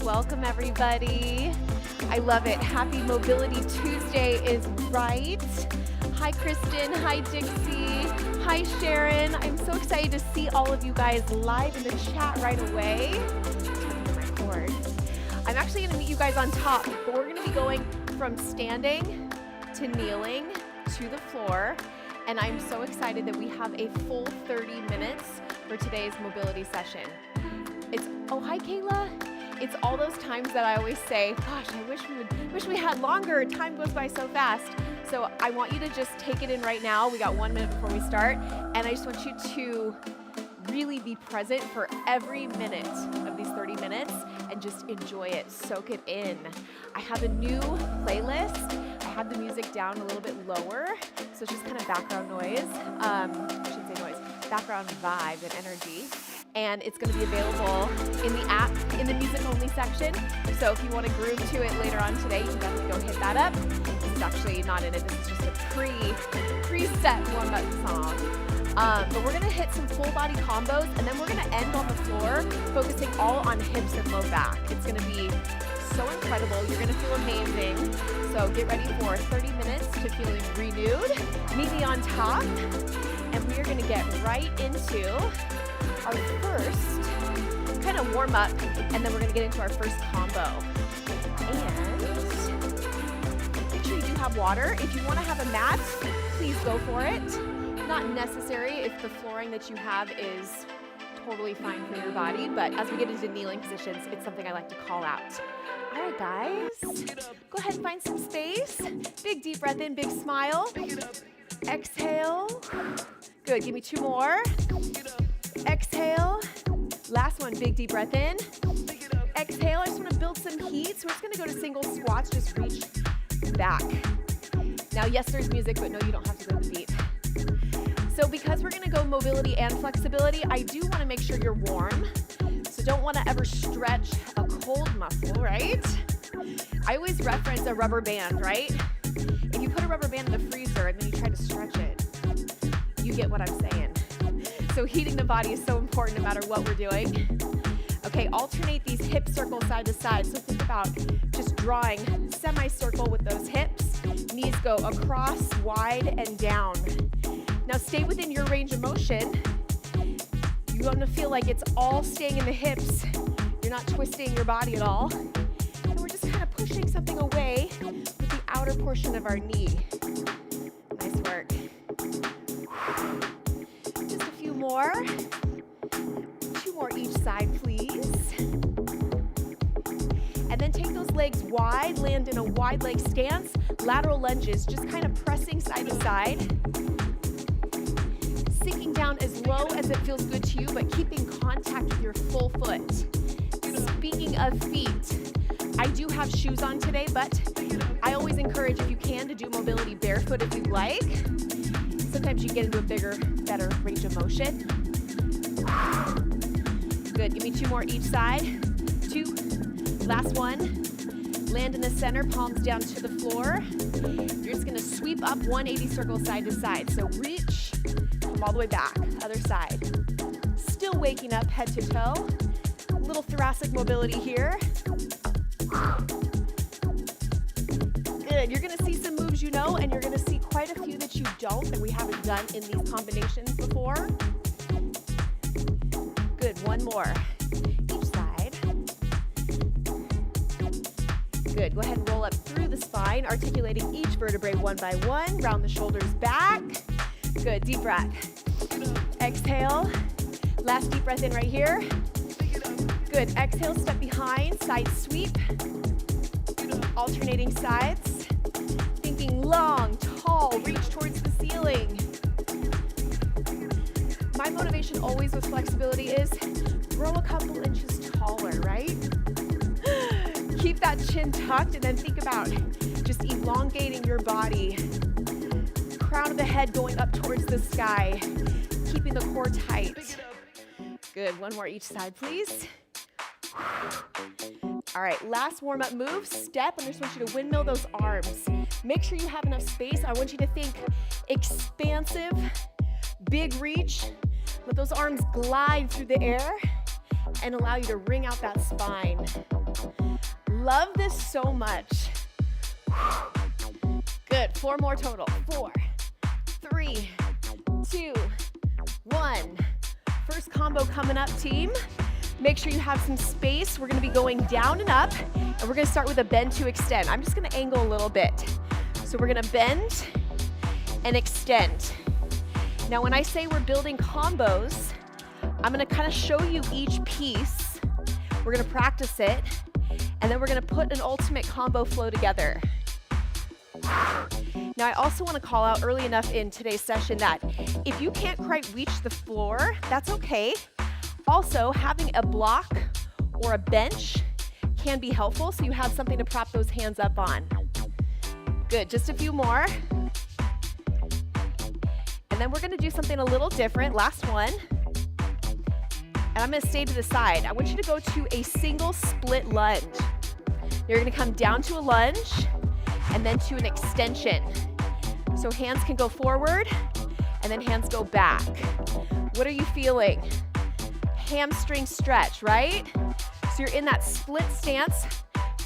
Welcome, everybody. I love it. Happy Mobility Tuesday is right. Hi, Kristen. Hi, Dixie. Hi, Sharon. I'm so excited to see all of you guys live in the chat right away. I'm actually going to meet you guys on top, but we're going to be going from standing to kneeling to the floor, and I'm so excited that we have a full 30 minutes for today's mobility session. Oh, hi, Kayla. It's all those times that I always say, gosh, I wish we had longer. Time goes by so fast. So I want you to just take it in right now. We got 1 minute before we start, and I just want you to really be present for every minute of these 30 minutes and just enjoy it, soak it in. I have a new playlist. I have the music down a little bit lower, so it's just kind of background noise. I shouldn't say noise, background vibe and energy. And it's going to be available in the app in the music only section. So if you want to groove to it later on today, you can definitely go hit that up. This is actually not in it. This is just a preset warm-up song. But we're going to hit some full body combos, and then we're going to end on the floor, focusing all on hips and low back. It's going to be so incredible. You're going to feel amazing. So get ready for 30 minutes to feeling renewed. Meet me on top, and we are going to get right into our first kind of warm up, and then we're going to get into our first combo. And make sure you do have water. If you want to have a mat, please go for it. Not necessary if the flooring that you have is totally fine for your body, but as we get into kneeling positions, it's something I like to call out. All right, guys, go ahead and find some space. Big deep breath in, big smile. Exhale. Good, give me 2 more. Exhale. Last one, big deep breath in. Exhale, I just want to build some heat, so we're just going to go to single squats, just reach back. Now, yes, there's music, but no, you don't have to go to the beat. So because we're going to go mobility and flexibility, I do want to make sure you're warm. So don't want to ever stretch a cold muscle, right? I always reference a rubber band, right? If you put a rubber band in the freezer and then you try to stretch it, you get what I'm saying. So heating the body is so important no matter what we're doing. Okay, alternate these hip circles side to side. So think about just drawing semicircle with those hips. Knees go across, wide, and down. Now stay within your range of motion. You want to feel like it's all staying in the hips. You're not twisting your body at all. And we're just kind of pushing something away with the outer portion of our knee. Nice work. Just a few more. 2 more each side, please. And then take those legs wide, land in a wide leg stance. Lateral lunges, just kind of pressing side to side. Sinking down as low as it feels good to you, but keeping contact with your full foot. Speaking of feet, I do have shoes on today, but I always encourage, if you can, to do mobility barefoot if you'd like. Sometimes you get into a bigger, better range of motion. Good, give me 2 more each side. 2, last one. Land in the center, palms down to the floor. You're just gonna sweep up 180 circles side to side. So reach, come all the way back, other side. Still waking up head to toe. A little thoracic mobility here. Good, you're gonna see some moves you know, and you're gonna see quite a few that you don't, and we haven't done in these combinations before. Good, 1 more, each side. Good, go ahead and roll up through the spine, articulating each vertebrae one by one, round the shoulders back. Good, deep breath. Exhale, last deep breath in right here. Good, exhale, step behind, side sweep. Alternating sides. Thinking long, tall, reach towards the ceiling. My motivation always with flexibility is grow a couple inches taller, right? Keep that chin tucked, and then think about just elongating your body. Crown of the head going up towards the sky. Keeping the core tight. Good, 1 more each side, please. All right, last warm-up move, step, and I just want you to windmill those arms. Make sure you have enough space. I want you to think expansive, big reach. Let those arms glide through the air and allow you to wring out that spine. Love this so much. Good, 4 more total. 4, 3, 2, 1. First combo coming up, team. Make sure you have some space. We're gonna be going down and up, and we're gonna start with a bend to extend. I'm just gonna angle a little bit. So we're gonna bend and extend. Now when I say we're building combos, I'm gonna kind of show you each piece. We're gonna practice it, and then we're gonna put an ultimate combo flow together. Now I also wanna call out early enough in today's session that if you can't quite reach the floor, that's okay. Also, having a block or a bench can be helpful, so you have something to prop those hands up on. Good, just a few more. And then we're gonna do something a little different, last one. And I'm gonna stay to the side. I want you to go to a single split lunge. You're gonna come down to a lunge and then to an extension. So hands can go forward and then hands go back. What are you feeling? Hamstring stretch, right? So you're in that split stance,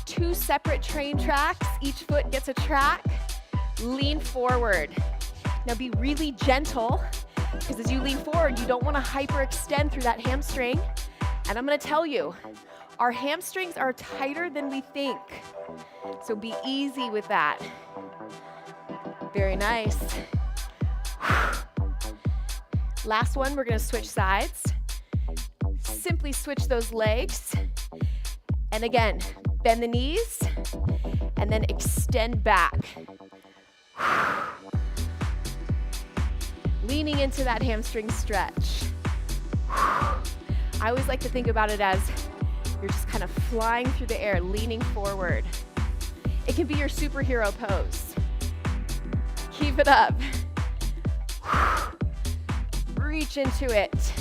2 separate train tracks, each foot gets a track. Lean forward. Now be really gentle, because as you lean forward, you don't want to hyperextend through that hamstring. And I'm going to tell you, our hamstrings are tighter than we think. So be easy with that. Very nice. Last one, we're going to switch sides. Simply switch those legs. And again, bend the knees and then extend back. Leaning into that hamstring stretch. I always like to think about it as you're just kind of flying through the air, leaning forward. It can be your superhero pose. Keep it up. Reach into it.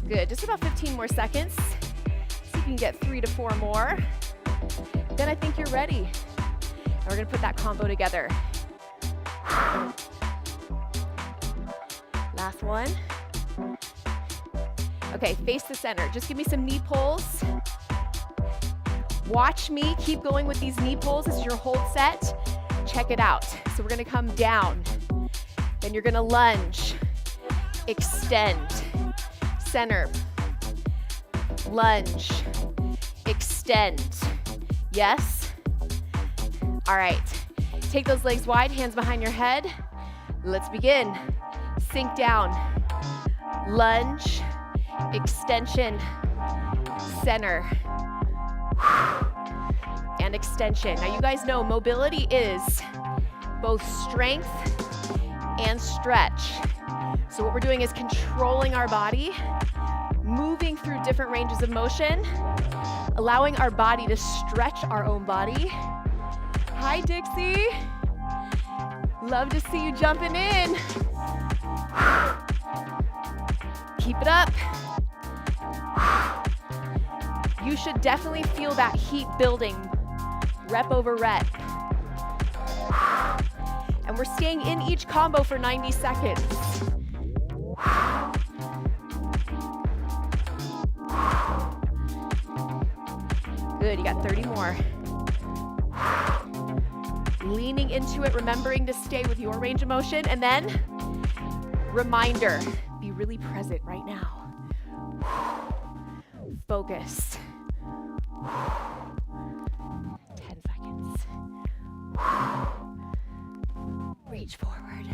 Good, just about 15 more seconds. See if you can get 3 to 4 more. Then I think you're ready. And we're gonna put that combo together. Last one. Okay, face the center. Just give me some knee pulls. Watch me keep going with these knee pulls. This is your hold set. Check it out. So we're gonna come down. Then you're gonna lunge, extend, center, lunge, extend. Yes? All right. Take those legs wide, hands behind your head. Let's begin. Sink down, lunge, extension, center, and extension. Now you guys know mobility is both strength and stretch. So what we're doing is controlling our body, moving through different ranges of motion, allowing our body to stretch our own body. Hi, Dixie. Love to see you jumping in. Keep it up. You should definitely feel that heat building, rep over rep. And we're staying in each combo for 90 seconds. Good, you got 30 more. Leaning into it, remembering to stay with your range of motion, and then reminder, be really present right now. Focus. 10 seconds. Reach forward.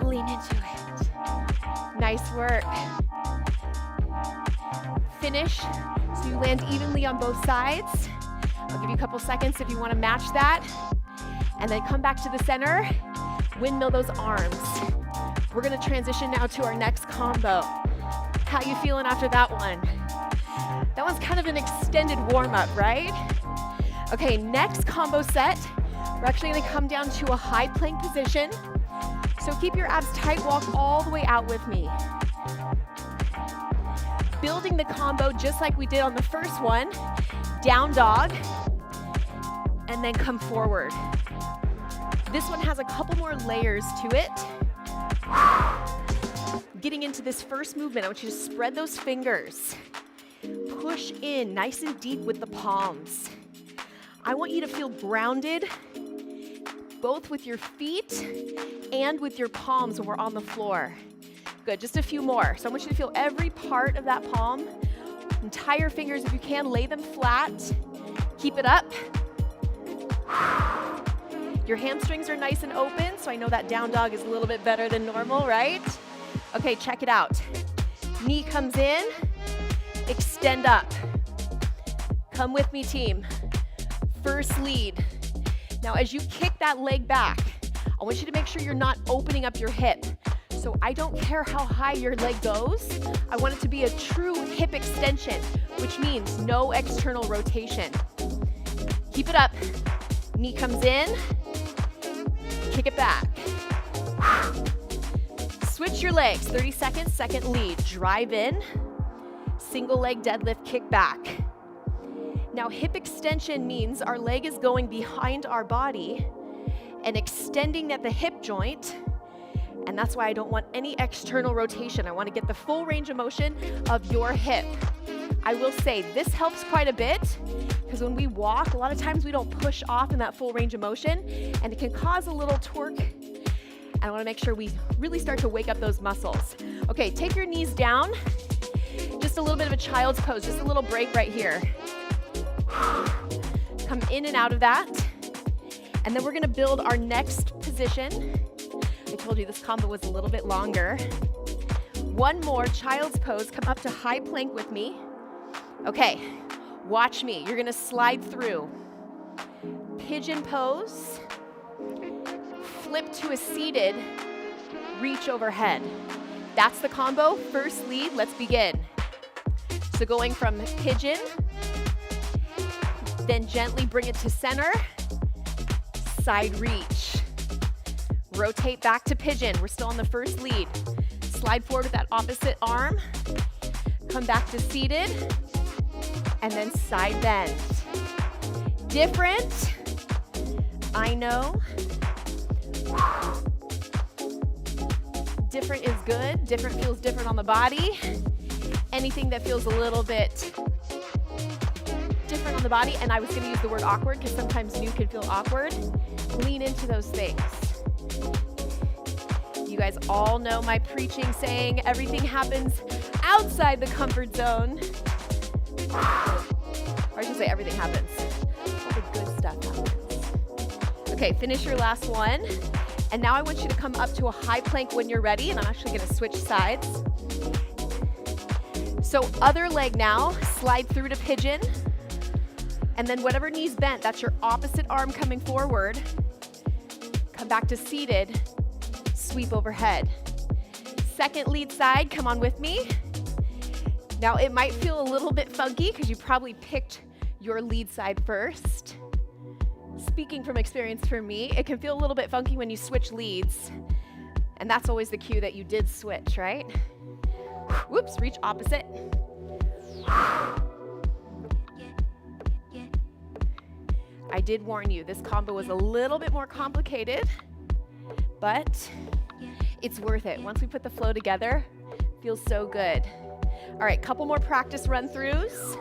Lean into it. Nice work. Finish so you land evenly on both sides. I'll give you a couple seconds if you want to match that. And then come back to the center. Windmill those arms. We're going to transition now to our next combo. How you feeling after that one? That one's kind of an extended warm-up, right? Okay, next combo set. We're actually going to come down to a high plank position. So keep your abs tight, walk all the way out with me. Building the combo just like we did on the first one. Down dog, and then come forward. This one has a couple more layers to it. getting into this first movement, I want you to spread those fingers. Push in nice and deep with the palms. I want you to feel grounded, both with your feet and with your palms when we're on the floor. Good, just a few more. So I want you to feel every part of that palm. Entire fingers, if you can, lay them flat. Keep it up. Your hamstrings are nice and open, so I know that down dog is a little bit better than normal, right? Okay, check it out. Knee comes in, extend up. Come with me, team. First lead. Now, as you kick that leg back, I want you to make sure you're not opening up your hip. So I don't care how high your leg goes. I want it to be a true hip extension, which means no external rotation. Keep it up. Knee comes in, kick it back. Switch your legs, 30 seconds, second lead. Drive in, single leg deadlift, kick back. Now, hip extension means our leg is going behind our body and extending at the hip joint, and that's why I don't want any external rotation. I want to get the full range of motion of your hip. I will say this helps quite a bit because when we walk, a lot of times we don't push off in that full range of motion, and it can cause a little torque. I want to make sure we really start to wake up those muscles. Okay, take your knees down. Just a little bit of a child's pose, just a little break right here. Come in and out of that. And then we're gonna build our next position. I told you this combo was a little bit longer. One more, child's pose. Come up to high plank with me. Okay, watch me. You're gonna slide through. Pigeon pose. Flip to a seated, reach overhead. That's the combo. First lead, let's begin. So going from pigeon, then gently bring it to center, side reach. Rotate back to pigeon. We're still on the first lead. Slide forward with that opposite arm. Come back to seated, and then side bend. Different, I know. Different is good. Different feels different on the body. Anything that feels a little bit different on the body, and I was going to use the word awkward because sometimes new can feel awkward. Lean into those things. You guys all know my preaching saying everything happens outside the comfort zone. Or I should say everything happens. All the good stuff happens. Okay, finish your last one. And now I want you to come up to a high plank when you're ready, and I'm actually going to switch sides. So other leg now, slide through to pigeon. And then whatever knee's bent, that's your opposite arm coming forward. Come back to seated, sweep overhead. Second lead side, come on with me. Now it might feel a little bit funky because you probably picked your lead side first. Speaking from experience for me, it can feel a little bit funky when you switch leads. And that's always the cue that you did switch, right? Whoops, reach opposite. I did warn you, this combo was a little bit more complicated, but it's worth it. Once we put the flow together, it feels so good. All right, couple more practice run-throughs.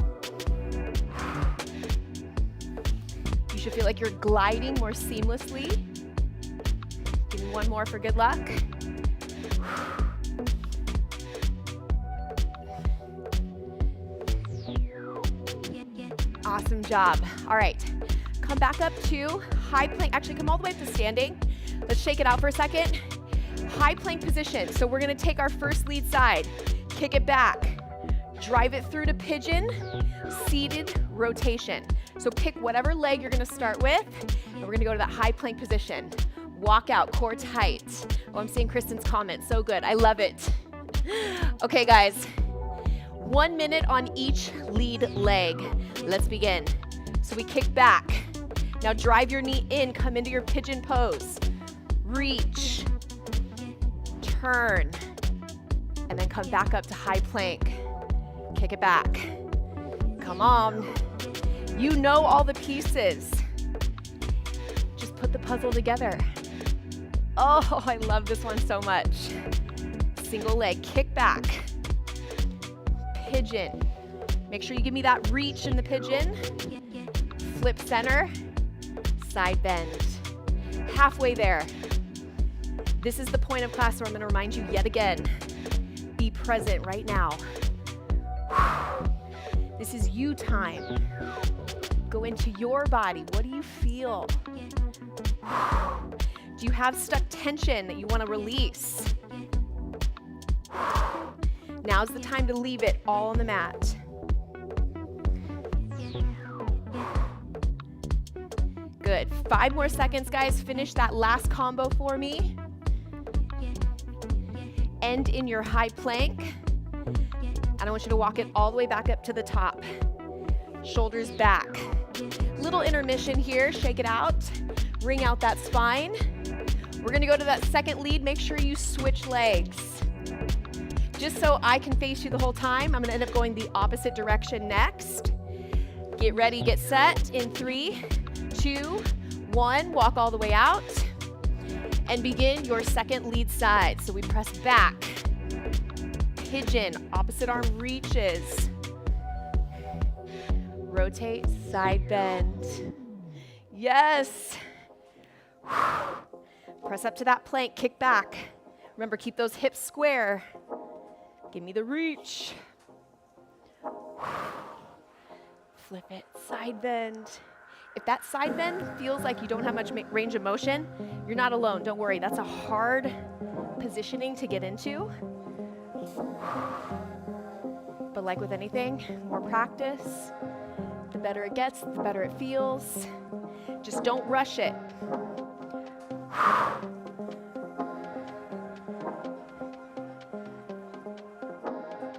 You should feel like you're gliding more seamlessly. Give me one more for good luck. Awesome job. All right, come back up to high plank. Actually, come all the way up to standing. Let's shake it out for a second. High plank position. So we're gonna take our first lead side, kick it back, drive it through to pigeon, seated rotation. So pick whatever leg you're gonna start with, and we're gonna go to that high plank position. Walk out, core tight. Oh, I'm seeing Kristen's comment, so good, I love it. Okay guys, 1 minute on each lead leg. Let's begin. So we kick back. Now drive your knee in, come into your pigeon pose. Reach, turn, and then come back up to high plank. Kick it back. Come on. You know all the pieces. Just put the puzzle together. Oh, I love this one so much. Single leg, kick back. Pigeon. Make sure you give me that reach in the pigeon. Flip center, side bend. Halfway there. This is the point of class where I'm going to remind you yet again, be present right now. This is you time. Go into your body. What do you feel? Do you have stuck tension that you want to release? Now's the time to leave it all on the mat. Good. 5 more seconds, guys. Finish that last combo for me. End in your high plank. And I want you to walk it all the way back up to the top. Shoulders back. Little intermission here. Shake it out. Wring out that spine. We're going to go to that second lead. Make sure you switch legs. Just so I can face you the whole time, I'm going to end up going the opposite direction next. Get ready, get set in 3, 2, 1. Walk all the way out. And begin your second lead side. So we press back. Pigeon, opposite arm reaches. Rotate, side bend. Yes. Press up to that plank, kick back. Remember, keep those hips square. Give me the reach. Flip it, side bend. If that side bend feels like you don't have much range of motion, you're not alone, don't worry. That's a hard positioning to get into. But like with anything, more practice, the better it gets, the better it feels. Just don't rush it.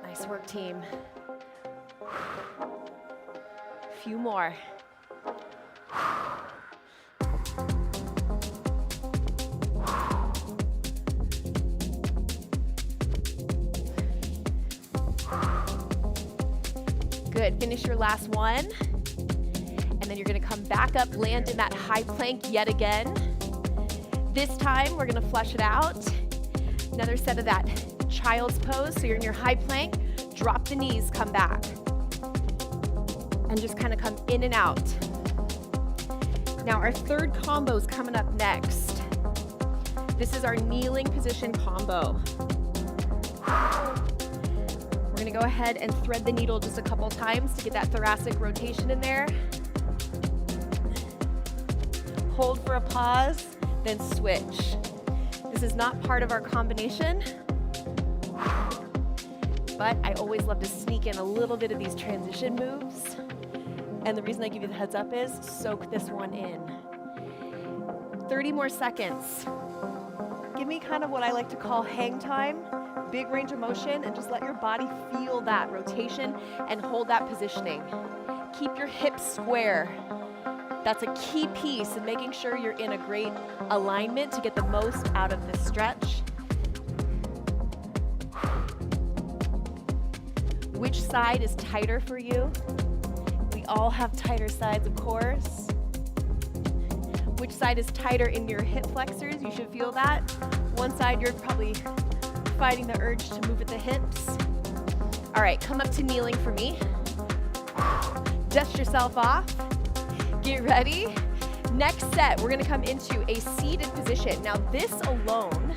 Nice work, team. A few more. Good, finish your last one. And then you're gonna come back up, land in that high plank yet again. This time, we're gonna flush it out. Another set of that child's pose. So you're in your high plank, drop the knees, come back. And just kind of come in and out. Now our third combo is coming up next. This is our kneeling position combo. We're gonna go ahead and thread the needle just a couple times to get that thoracic rotation in there. Hold for a pause, then switch. This is not part of our combination, but I always love to sneak in a little bit of these transition moves. And the reason I give you the heads up is soak this one in. 30 more seconds. Give me kind of what I like to call hang time, big range of motion, and just let your body feel that rotation and hold that positioning. Keep your hips square. That's a key piece in making sure you're in a great alignment to get the most out of this stretch. Which side is tighter for you? We all have tighter sides, of course. Which side is tighter in your hip flexors? You should feel that. One side, you're probably fighting the urge to move at the hips. All right, come up to kneeling for me. Dust yourself off. Get ready. Next set, we're gonna come into a seated position. Now this alone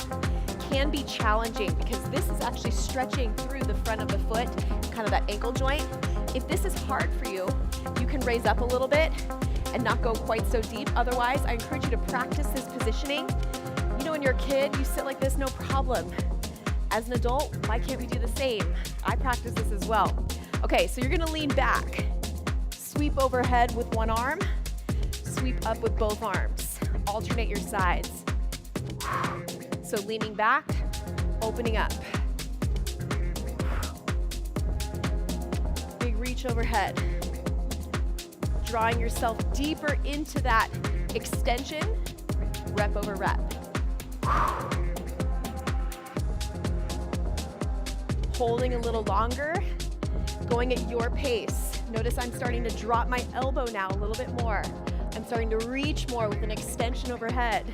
can be challenging because this is actually stretching through the front of the foot, kind of that ankle joint. If this is hard for you, you can raise up a little bit and not go quite so deep. Otherwise, I encourage you to practice this positioning. You know, when you're a kid, you sit like this, no problem. As an adult, why can't we do the same? I practice this as well. Okay, so you're gonna lean back. Sweep overhead with one arm, sweep up with both arms. Alternate your sides. So leaning back, opening up. Big reach overhead. Drawing yourself deeper into that extension, rep over rep. Holding a little longer, going at your pace. Notice I'm starting to drop my elbow now a little bit more. I'm starting to reach more with an extension overhead.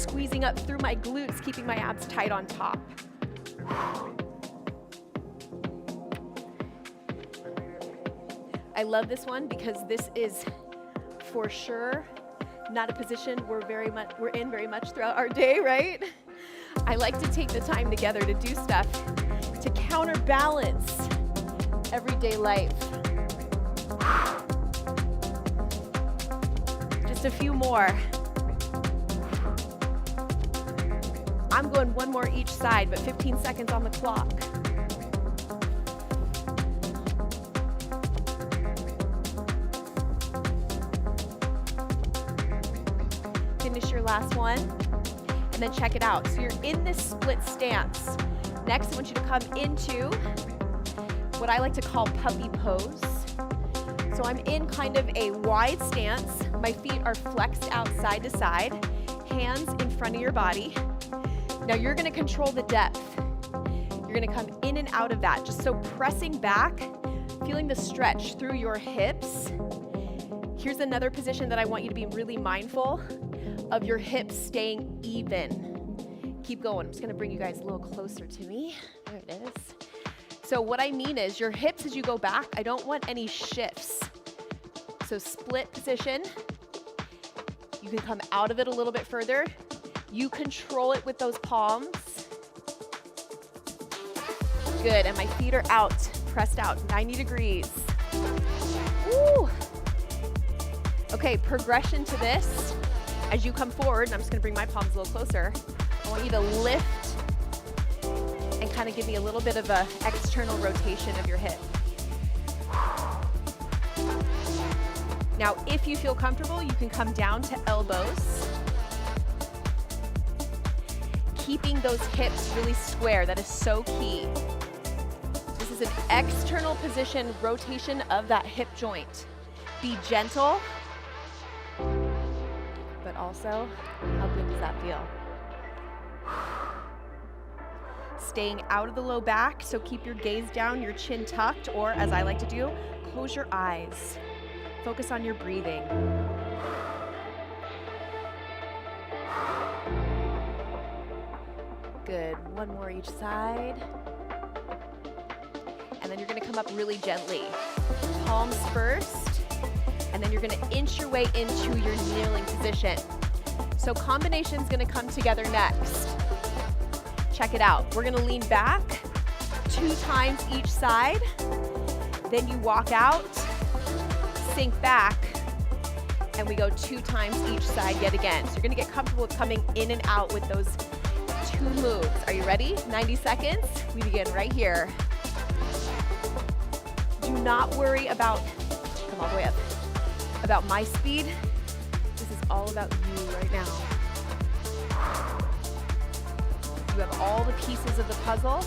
squeezing up through my glutes, keeping my abs tight on top. I love this one because this is for sure not a position we're in very much throughout our day, right? I like to take the time together to do stuff to counterbalance everyday life. Just a few more. I'm going one more each side, but 15 seconds on the clock. Finish your last one, and then check it out. So you're in this split stance. Next, I want you to come into what I like to call puppy pose. So I'm in kind of a wide stance. My feet are flexed out side to side, hands in front of your body. Now you're gonna control the depth. You're gonna come in and out of that, just so pressing back, feeling the stretch through your hips. Here's another position that I want you to be really mindful of, your hips staying even. Keep going. I'm just gonna bring you guys a little closer to me. There it is. So what I mean is your hips as you go back, I don't want any shifts. So split position. You can come out of it a little bit further. You control it with those palms. Good, and my feet are out, pressed out, 90 degrees. Woo. Okay, progression to this. As you come forward, and I'm just gonna bring my palms a little closer, I want you to lift and kind of give me a little bit of an external rotation of your hip. Now, if you feel comfortable, you can come down to elbows. Keeping those hips really square, that is so key. This is an external position, rotation of that hip joint. Be gentle, but also, how good does that feel? Staying out of the low back, so keep your gaze down, your chin tucked, or as I like to do, close your eyes. Focus on your breathing. Good, one more each side. And then you're gonna come up really gently. Palms first, and then you're gonna inch your way into your kneeling position. So combination's gonna come together next. Check it out. We're gonna lean back 2 times each side. Then you walk out, sink back, and we go 2 times each side yet again. So you're gonna get comfortable with coming in and out with those 2 moves. Are you ready? 90 seconds. We begin right here. Do not worry about, come all the way up, about my speed. This is all about you right now. You have all the pieces of the puzzle.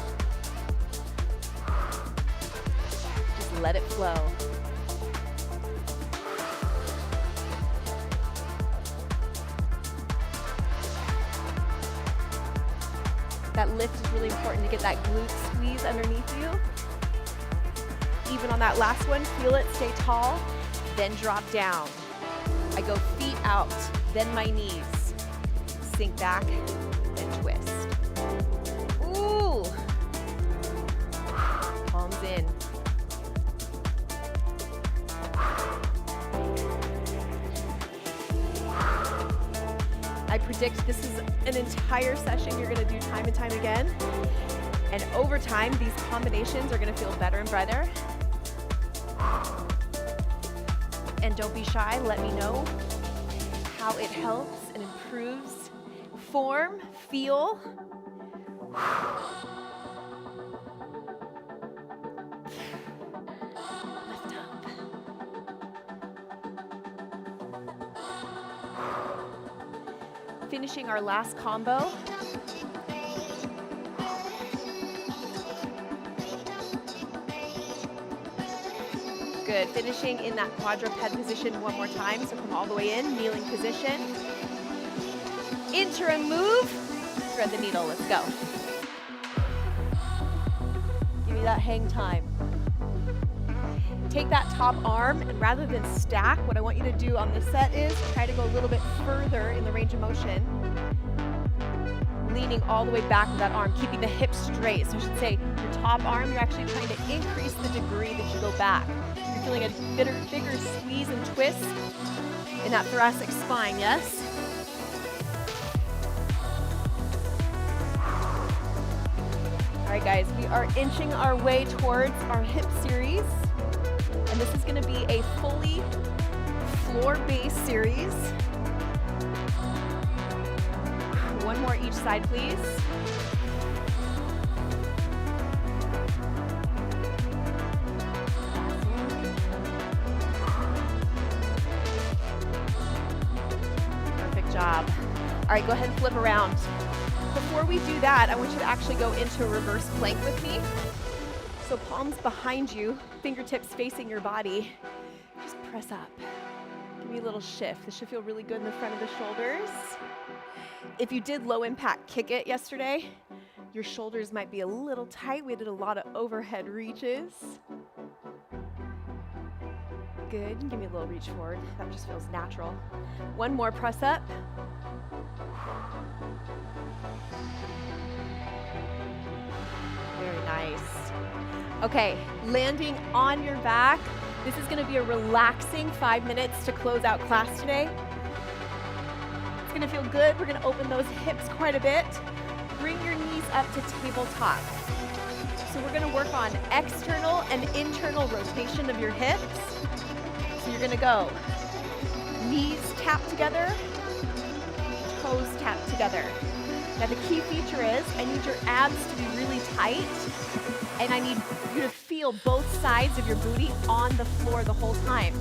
Just let it flow. That lift is really important to get that glute squeeze underneath you. Even on that last one, feel it, stay tall, then drop down. I go feet out, then my knees. Sink back, then twist. Ooh. Palms in. I predict this is an entire session you're gonna do time and time again. And over time, these combinations are gonna feel better and better. And don't be shy, let me know how it helps and improves form, feel. Lift up. Finishing our last combo. Good, finishing in that quadruped position one more time. So come all the way in, kneeling position. Interim move, thread the needle, let's go. Give me that hang time. Take that top arm, and rather than stack, what I want you to do on this set is try to go a little bit further in the range of motion. leaning all the way back with that arm, keeping the hips straight. So I should say your top arm, you're actually trying to increase the degree that you go back. You're feeling a bigger squeeze and twist in that thoracic spine, yes? All right, guys, we are inching our way towards our hip series. And this is gonna be a fully floor-based series. One more each side, please. Perfect job. All right, go ahead and flip around. Before we do that, I want you to actually go into a reverse plank with me. So palms behind you, fingertips facing your body. Just press up. Give me a little shift. This should feel really good in the front of the shoulders. If you did low impact kick it yesterday, your shoulders might be a little tight. We did a lot of overhead reaches. Good. Give me a little reach forward. That just feels natural. One more press up. Very nice. Okay, landing on your back. This is gonna be a relaxing 5 minutes to close out class today. It's gonna feel good. We're gonna open those hips quite a bit. Bring your knees up to tabletop. So we're gonna work on external and internal rotation of your hips. So you're gonna go knees tap together, toes tap together. Now the key feature is I need your abs to be really tight, and I need you to feel both sides of your booty on the floor the whole time.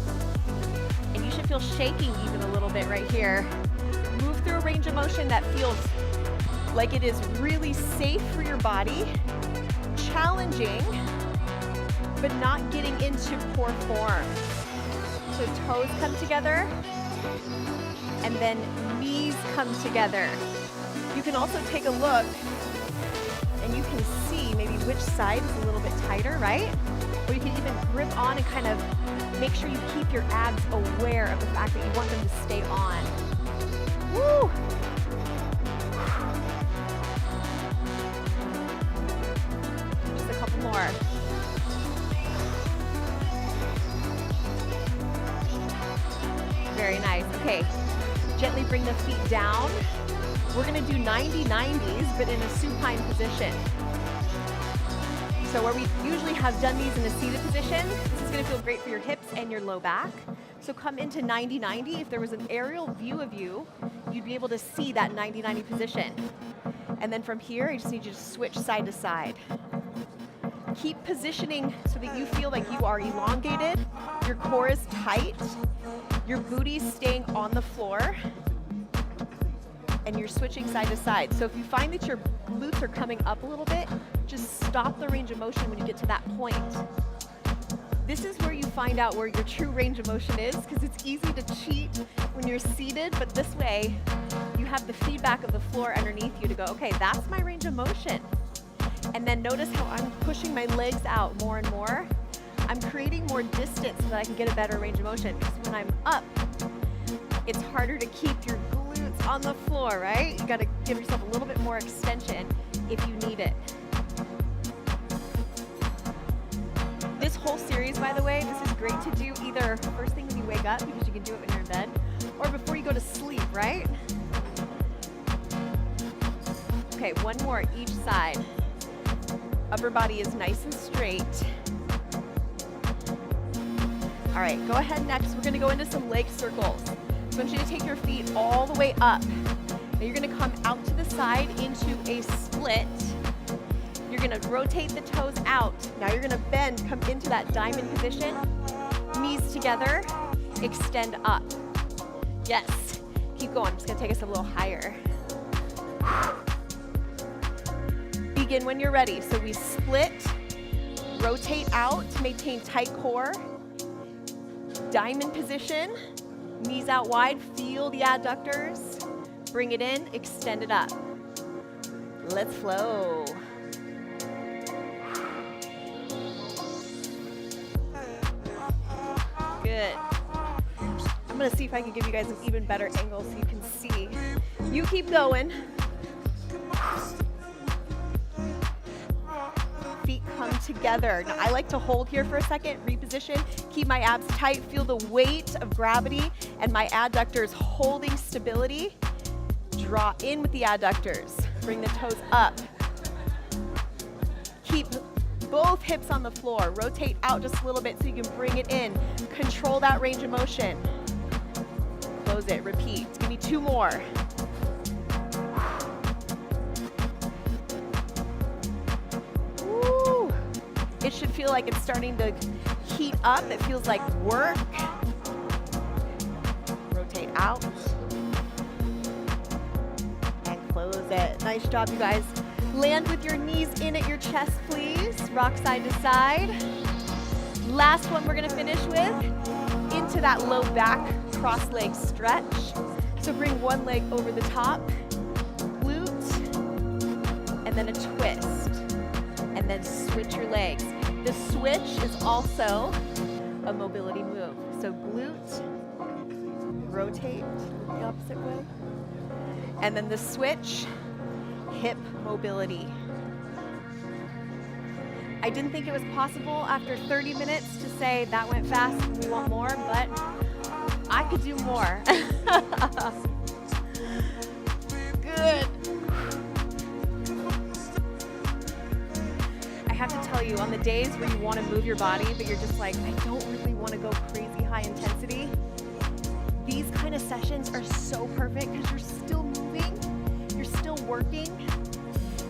And you should feel shaking even a little bit right here. Move through a range of motion that feels like it is really safe for your body, challenging, but not getting into poor form. So toes come together, and then knees come together. You can also take a look, and you can see maybe which side is a little bit tighter, right? Or you can even grip on and kind of make sure you keep your abs aware of the fact that you want them to stay on. Woo! Just a couple more. Very nice. Okay, gently bring the feet down. We're gonna do 90-90s, but in a supine position. So where we usually have done these in a seated position, this is gonna feel great for your hips and your low back. So come into 90-90. If there was an aerial view of you, you'd be able to see that 90-90 position. And then from here, I just need you to switch side to side. Keep positioning so that you feel like you are elongated, your core is tight, your booty's staying on the floor, and you're switching side to side. So if you find that your glutes are coming up a little bit, just stop the range of motion when you get to that point. This is where you find out where your true range of motion is, because it's easy to cheat when you're seated, but this way you have the feedback of the floor underneath you to go, okay, that's my range of motion. And then notice how I'm pushing my legs out more and more. I'm creating more distance so that I can get a better range of motion, because when I'm up, it's harder to keep your glutes on the floor, right? You gotta give yourself a little bit more extension if you need it. This whole series, by the way, this is great to do either first thing when you wake up, because you can do it when you're in bed, or before you go to sleep, right? Okay, one more each side. Upper body is nice and straight. All right, go ahead next. We're gonna go into some leg circles. So I want you to take your feet all the way up. Now you're gonna come out to the side into a split. You're gonna rotate the toes out. Now you're gonna bend, come into that diamond position. Knees together, extend up. Yes, keep going. I'm just gonna take us a little higher. Begin when you're ready. So we split, rotate out, maintain tight core. Diamond position, knees out wide, feel the adductors. Bring it in, extend it up. Let's flow. Good. I'm gonna see if I can give you guys an even better angle so you can see. You keep going. together. Now, I like to hold here for a second, reposition, keep my abs tight, feel the weight of gravity and my adductors holding stability. Draw in with the adductors. Bring the toes up. Keep both hips on the floor. Rotate out just a little bit so you can bring it in. Control that range of motion. Close it, repeat. Give me 2 more. Woo. It should feel like it's starting to heat up. It feels like work. Rotate out. And close it. Nice job, you guys. Land with your knees in at your chest, please. Rock side to side. Last one we're gonna finish with, into that low back cross leg stretch. So bring one leg over the top, glute, and then a twist. And then switch your legs. The switch is also a mobility move. So glute, rotate the opposite way. And then the switch, hip mobility. I didn't think it was possible after 30 minutes to say that went fast, we want more, but I could do more. Good. I have to tell you, on the days where you want to move your body, but you're just like, I don't really want to go crazy high intensity, these kind of sessions are so perfect because you're still moving, you're still working,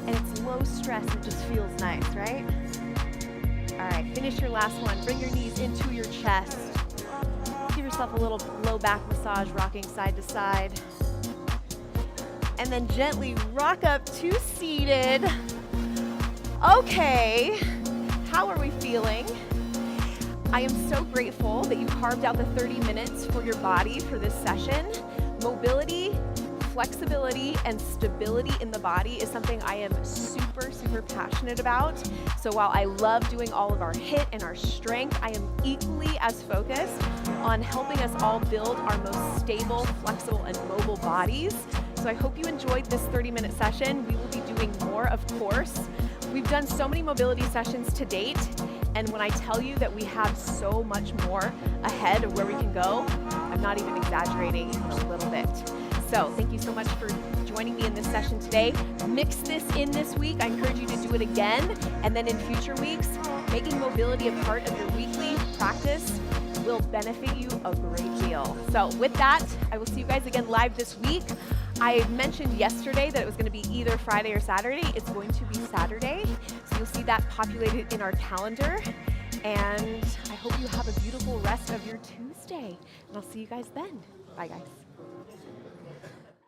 and it's low stress. It just feels nice, right? All right, finish your last one. Bring your knees into your chest. Give yourself a little low back massage, rocking side to side. And then gently rock up to seated. Okay, how are we feeling? I am so grateful that you carved out the 30 minutes for your body for this session. Mobility, flexibility, and stability in the body is something I am super, super passionate about. So while I love doing all of our HIIT and our strength, I am equally as focused on helping us all build our most stable, flexible, and mobile bodies. So I hope you enjoyed this 30-minute session. We will be doing more, of course. We've done so many mobility sessions to date, and when I tell you that we have so much more ahead of where we can go, I'm not even exaggerating even a little bit. So thank you so much for joining me in this session today. Mix this in this week. I encourage you to do it again. And then in future weeks, making mobility a part of your weekly practice will benefit you a great deal. So with that, I will see you guys again live this week. I mentioned yesterday that it was going to be either Friday or Saturday. It's going to be Saturday. So you'll see that populated in our calendar. And I hope you have a beautiful rest of your Tuesday. And I'll see you guys then. Bye, guys.